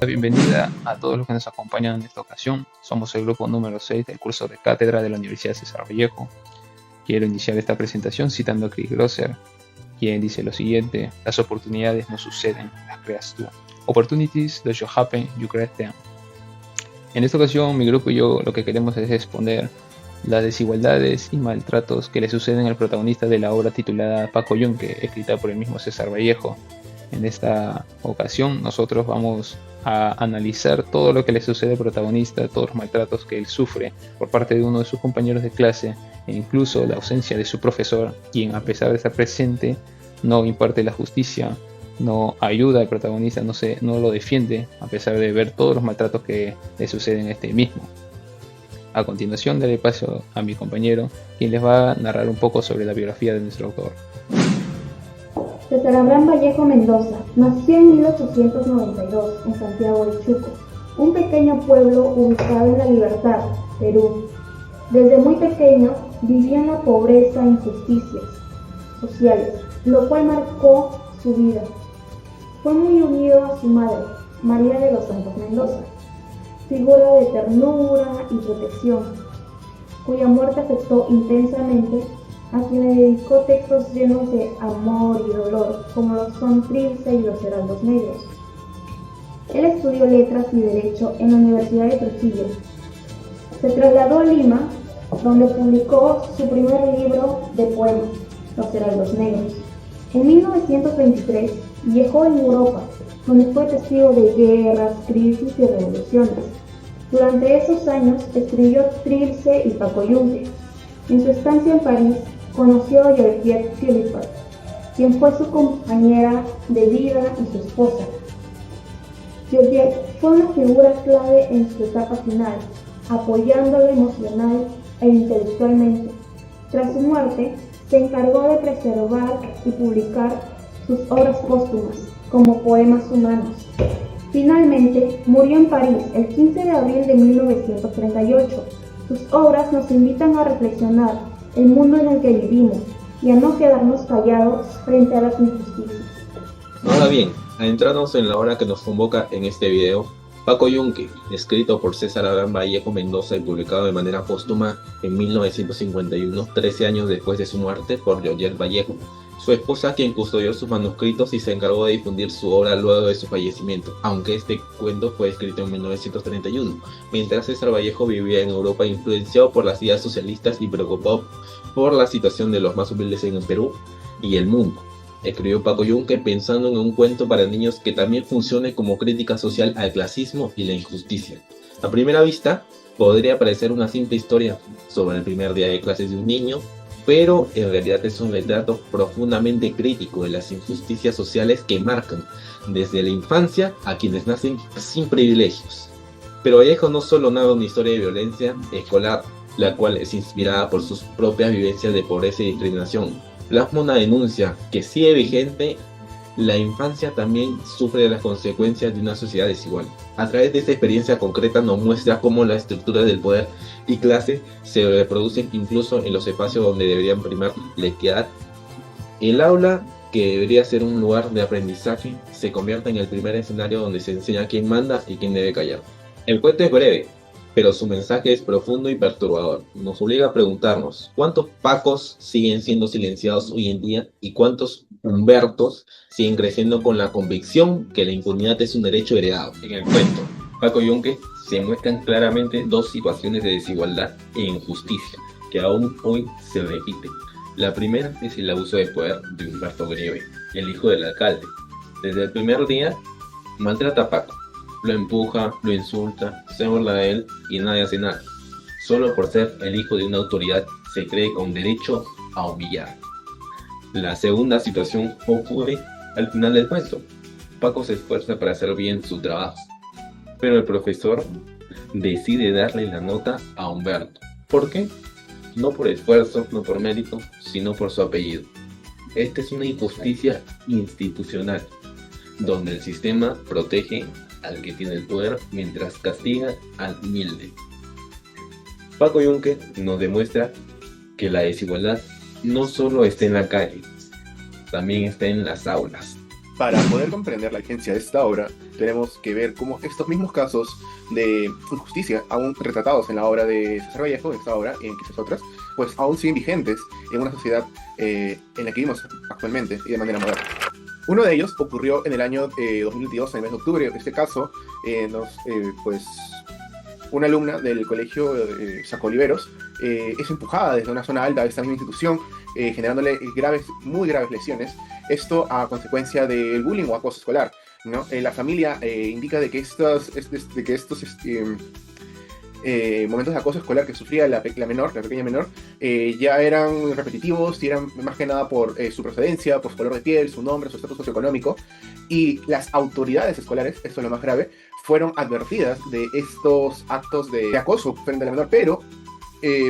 La bienvenida a todos los que nos acompañan en esta ocasión. Somos el grupo número 6 del curso de cátedra de la Universidad César Vallejo. Quiero iniciar esta presentación citando a Chris Grosser, quien dice lo siguiente: las oportunidades no suceden, las creas tú. Opportunities don't just happen, you create them. En esta ocasión, mi grupo y yo lo que queremos es exponer las desigualdades y maltratos que le suceden al protagonista de la obra titulada Paco Yunque, escrita por el mismo César Vallejo. En esta ocasión nosotros vamos a analizar todo lo que le sucede al protagonista, todos los maltratos que él sufre por parte de uno de sus compañeros de clase e incluso la ausencia de su profesor, quien a pesar de estar presente no imparte la justicia, no ayuda al protagonista, no lo defiende a pesar de ver todos los maltratos que le suceden a este mismo. A continuación daré paso a mi compañero, quien les va a narrar un poco sobre la biografía de nuestro autor. César Abraham Vallejo Mendoza nació en 1892 en Santiago de Chuco, un pequeño pueblo ubicado en La Libertad, Perú. Desde muy pequeño vivía en la pobreza e injusticias sociales, lo cual marcó su vida. Fue muy unido a su madre, María de los Santos Mendoza, figura de ternura y protección, cuya muerte afectó intensamente a quien le dedicó textos llenos de amor y dolor, como lo son Trilce y Los Heraldos Negros. Él estudió Letras y Derecho en la Universidad de Trujillo. Se trasladó a Lima, donde publicó su primer libro de poemas, Los Heraldos Negros. En 1923 viajó en Europa, donde fue testigo de guerras, crisis y revoluciones. Durante esos años escribió Trilce y Paco Yunque. En su estancia en París conoció a Georgette Philipper, quien fue su compañera de vida y su esposa. Georgette fue una figura clave en su etapa final, apoyándolo emocional e intelectualmente. Tras su muerte, se encargó de preservar y publicar sus obras póstumas, como Poemas Humanos. Finalmente, murió en París el 15 de abril de 1938. Sus obras nos invitan a reflexionar el mundo en el que vivimos y a no quedarnos callados frente a las injusticias. Ahora bien, adentrarnos en la obra que nos convoca en este video, Paco Yunque, escrito por César Abraham Vallejo Mendoza y publicado de manera póstuma en 1951, 13 años después de su muerte, por Georgette Vallejo, su esposa, quien custodió sus manuscritos y se encargó de difundir su obra luego de su fallecimiento, aunque este cuento fue escrito en 1931, mientras César Vallejo vivía en Europa influenciado por las ideas socialistas y preocupado por la situación de los más humildes en el Perú y el mundo. Escribió Paco Yunque pensando en un cuento para niños que también funcione como crítica social al clasismo y la injusticia. A primera vista, podría parecer una simple historia sobre el primer día de clases de un niño, pero en realidad es un retrato profundamente crítico de las injusticias sociales que marcan desde la infancia a quienes nacen sin privilegios. Pero Vallejo no solo narra una historia de violencia escolar, la cual es inspirada por sus propias vivencias de pobreza y discriminación. Plasma una denuncia que sigue vigente: la infancia también sufre las consecuencias de una sociedad desigual. A través de esta experiencia concreta nos muestra cómo las estructuras del poder y clase se reproducen incluso en los espacios donde deberían primar la equidad. El aula, que debería ser un lugar de aprendizaje, se convierte en el primer escenario donde se enseña quién manda y quién debe callar. El cuento es breve, pero su mensaje es profundo y perturbador. Nos obliga a preguntarnos: ¿cuántos Pacos siguen siendo silenciados hoy en día y cuántos Humbertos siguen creciendo con la convicción que la impunidad es un derecho heredado? En el cuento Paco Yunque se muestran claramente dos situaciones de desigualdad e injusticia que aún hoy se repiten. La primera es el abuso de poder de Humberto Greve, el hijo del alcalde. Desde el primer día maltrata a Paco, lo empuja, lo insulta, se burla de él y nadie hace nada. Solo por ser el hijo de una autoridad se cree con derecho a humillar. La segunda situación ocurre al final del cuento. Paco se esfuerza para hacer bien su trabajo, pero el profesor decide darle la nota a Humberto. ¿Por qué? No por esfuerzo, no por mérito, sino por su apellido. Esta es una injusticia institucional, donde el sistema protege al que tiene el poder mientras castiga al humilde. Paco Yunque nos demuestra que la desigualdad no solo está en la calle, también está en las aulas. Para poder comprender la vigencia de esta obra, tenemos que ver cómo estos mismos casos de injusticia, aún retratados en la obra de César Vallejo, en esta obra y en quizás otras, pues aún siguen vigentes en una sociedad en la que vivimos actualmente y de manera moderna. Uno de ellos ocurrió en el año 2022, en el mes de octubre. En este caso, pues una alumna del colegio Saco Oliveros es empujada desde una zona alta de esta misma institución, generándole muy graves lesiones. Esto a consecuencia del bullying o acoso escolar, ¿no? La familia indica de que estos momentos de acoso escolar que sufría la pequeña menor, ya eran repetitivos y eran más que nada por su procedencia, por su color de piel, su nombre, su estatus socioeconómico. Y las autoridades escolares, esto es lo más grave, fueron advertidas de estos actos de acoso frente a la menor, pero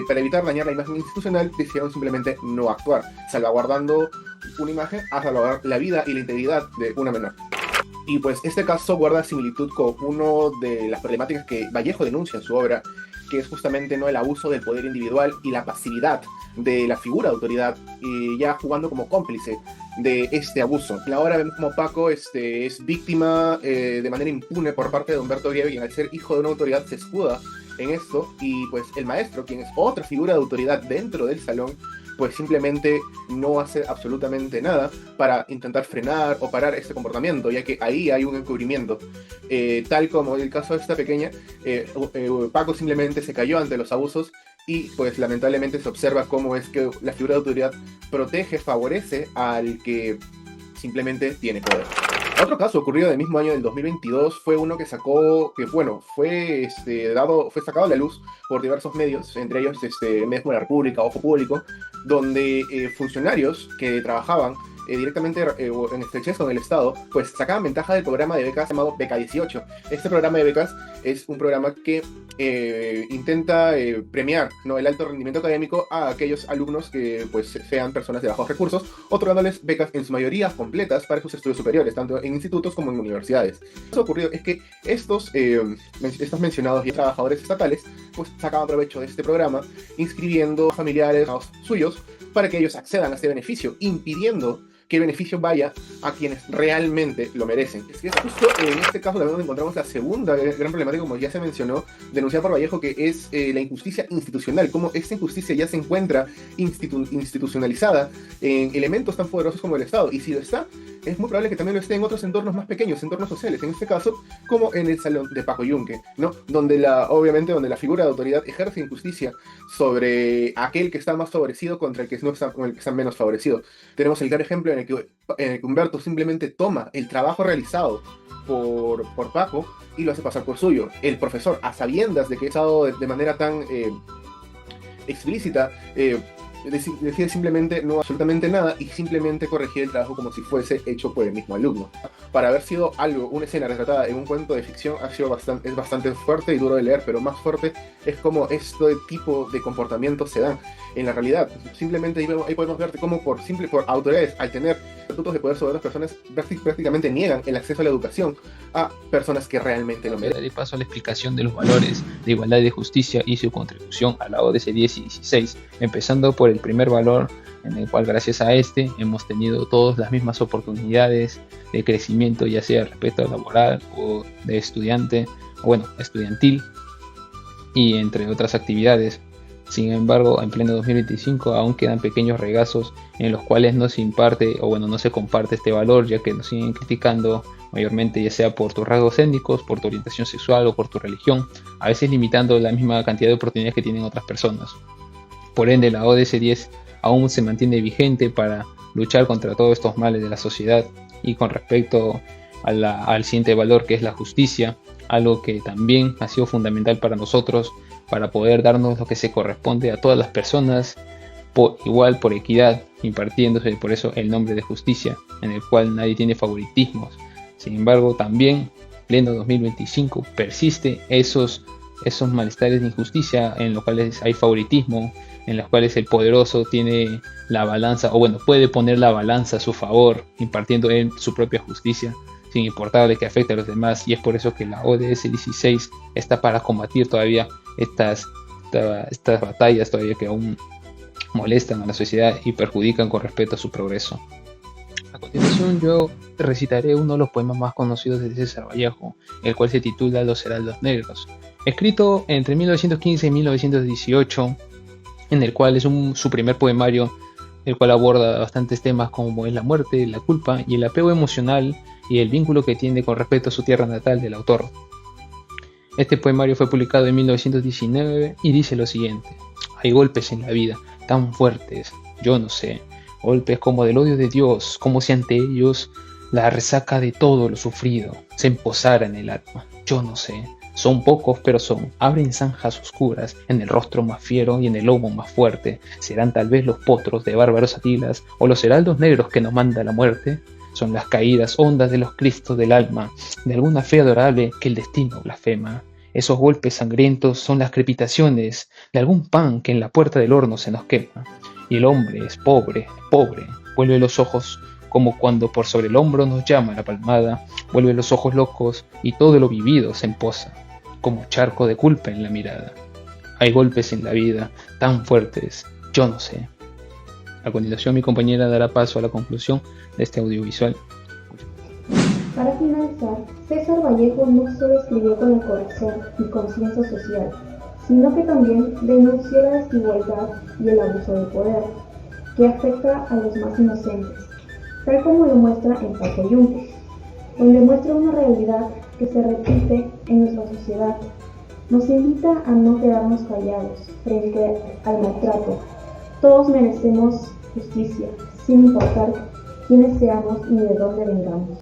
para evitar dañar la imagen institucional decidieron simplemente no actuar, salvaguardando una imagen a salvaguardar la vida y la integridad de una menor. Y pues este caso guarda similitud con una de las problemáticas que Vallejo denuncia en su obra, que es justamente, ¿no?, el abuso del poder individual y la pasividad de la figura de autoridad, ya jugando como cómplice de este abuso. En la obra vemos como Paco es víctima de manera impune por parte de Humberto Grieve, quien al ser hijo de una autoridad se escuda en esto, y pues el maestro, quien es otra figura de autoridad dentro del salón, pues simplemente no hace absolutamente nada para intentar frenar o parar este comportamiento, ya que ahí hay un encubrimiento. Tal como el caso de esta pequeña, Paco simplemente se cayó ante los abusos y pues lamentablemente se observa cómo es que la figura de autoridad protege, favorece al que simplemente tiene poder. Otro caso ocurrido del mismo año del 2022 fue uno fue sacado a la luz por diversos medios, entre ellos medios como La República, Ojo Público, donde funcionarios que trabajaban directamente en estrechez con el Estado, pues sacaban ventaja del programa de becas llamado Beca 18. Este programa de becas es un programa que intenta premiar, ¿no?, el alto rendimiento académico a aquellos alumnos que pues sean personas de bajos recursos, otorgándoles becas en su mayoría completas para sus estudios superiores, tanto en institutos como en universidades. Lo que ha ocurrido es que estos mencionados trabajadores estatales pues sacaban provecho de este programa, inscribiendo familiares suyos para que ellos accedan a este beneficio, impidiendo que el beneficio vaya a quienes realmente lo merecen. Es que es justo en este caso también donde encontramos la segunda gran problemática, como ya se mencionó, denunciada por Vallejo, que es la injusticia institucional, cómo esta injusticia ya se encuentra institucionalizada en elementos tan poderosos como el Estado, y si lo está, es muy probable que también lo esté en otros entornos más pequeños, entornos sociales, en este caso, como en el salón de Paco Yunque, ¿no?, donde la figura de autoridad ejerce injusticia sobre aquel que está más favorecido contra el que está menos favorecido. Tenemos el claro ejemplo en el que Humberto simplemente toma el trabajo realizado por Paco y lo hace pasar por suyo. El profesor, a sabiendas de que ha estado de manera tan explícita, decide simplemente no absolutamente nada y simplemente corregir el trabajo como si fuese hecho por el mismo alumno. Para haber sido una escena retratada en un cuento de ficción, es bastante fuerte y duro de leer, pero más fuerte es cómo este tipo de comportamientos se dan en la realidad. Simplemente ahí podemos ver cómo por autoridades, al tener estatutos de poder sobre otras personas, prácticamente niegan el acceso a la educación a personas que realmente lo merecen. Daré paso a la explicación de los valores de igualdad y de justicia y su contribución a la ODS 10 y 16, empezando por el primer valor, en el cual gracias a este hemos tenido todas las mismas oportunidades de crecimiento, ya sea respecto laboral o de estudiantil y entre otras actividades. Sin embargo, en pleno 2025 aún quedan pequeños regazos en los cuales no se imparte no se comparte este valor, ya que nos siguen criticando mayormente, ya sea por tus rasgos étnicos, por tu orientación sexual o por tu religión, a veces limitando la misma cantidad de oportunidades que tienen otras personas. Por ende, la ODS 10 aún se mantiene vigente para luchar contra todos estos males de la sociedad. Y con respecto al siguiente valor, que es la justicia, algo que también ha sido fundamental para nosotros, para poder darnos lo que se corresponde a todas las personas, por equidad, impartiéndose por eso el nombre de justicia, en el cual nadie tiene favoritismos. Sin embargo, también, pleno 2025, persiste esos malestares de injusticia en los cuales hay favoritismo, en los cuales el poderoso tiene la balanza, puede poner la balanza a su favor, impartiendo en su propia justicia, sin importarle que afecte a los demás. Y es por eso que la ODS 16 está para combatir todavía estas batallas todavía que aún molestan a la sociedad y perjudican con respecto a su progreso. A continuación yo recitaré uno de los poemas más conocidos de César Vallejo, el cual se titula Los Heraldos Negros, escrito entre 1915 y 1918, en el cual es su primer poemario, el cual aborda bastantes temas como es la muerte, la culpa y el apego emocional y el vínculo que tiene con respecto a su tierra natal del autor. Este poemario fue publicado en 1919 y dice lo siguiente: hay golpes en la vida tan fuertes, yo no sé, golpes como del odio de Dios, como si ante ellos la resaca de todo lo sufrido se emposara en el alma, yo no sé. Son pocos, pero son. Abren zanjas oscuras en el rostro más fiero y en el lomo más fuerte. ¿Serán tal vez los potros de bárbaros Atilas o los heraldos negros que nos manda la muerte? Son las caídas hondas de los cristos del alma, de alguna fe adorable que el destino blasfema. Esos golpes sangrientos son las crepitaciones de algún pan que en la puerta del horno se nos quema. Y el hombre es pobre, pobre, vuelve los ojos como cuando por sobre el hombro nos llama la palmada, vuelve los ojos locos y todo lo vivido se emposa, como charco de culpa en la mirada. Hay golpes en la vida tan fuertes, yo no sé. A continuación mi compañera dará paso a la conclusión de este audiovisual. Para finalizar, César Vallejo no solo escribió con el corazón y conciencia social, sino que también denunció la desigualdad y el abuso del poder, que afecta a los más inocentes, tal como lo muestra en Paco Yunque, donde muestra una realidad que se repite en nuestra sociedad. Nos invita a no quedarnos callados frente al maltrato. Todos merecemos justicia, sin importar quiénes seamos ni de dónde vengamos.